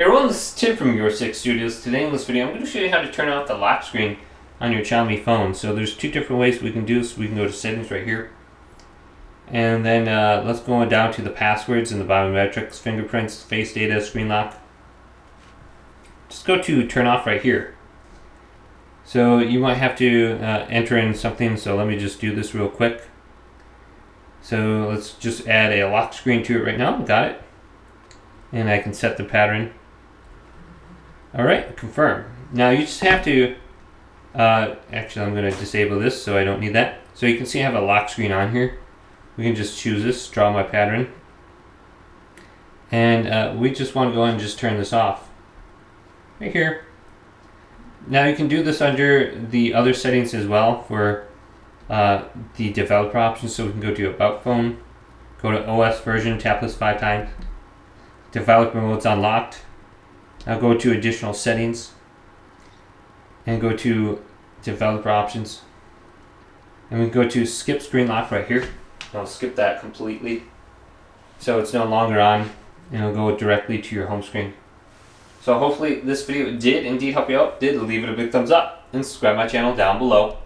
Hey everyone, this is Tim from Your Six Studios. Today in this video, I'm going to show you how to turn off the lock screen on your Xiaomi phone. So there's two different ways we can do this. We can go to settings right here. And then let's go down to the passwords and the biometrics, fingerprints, face data, screen lock. Just go to turn off right here. So you might have to enter in something. So let me just do this real quick. So let's just add a lock screen to it right now. Got it. And I can set the pattern. Alright, confirm. Now you just have to, actually I'm going to disable this so I don't need that. So you can see I have a lock screen on here. We can just choose this, draw my pattern. And we just want to go ahead and just turn this off. Right here. Now you can do this under the other settings as well for the developer options. So we can go to About Phone, go to OS version, tap this 5 times. Developer mode's unlocked. Now go to additional settings and go to developer options, and we go to skip screen lock right here. I'll skip that completely so it's no longer on, and it'll go directly to your home screen. So hopefully this video did indeed help you out. Leave it a big thumbs up and subscribe my channel down below.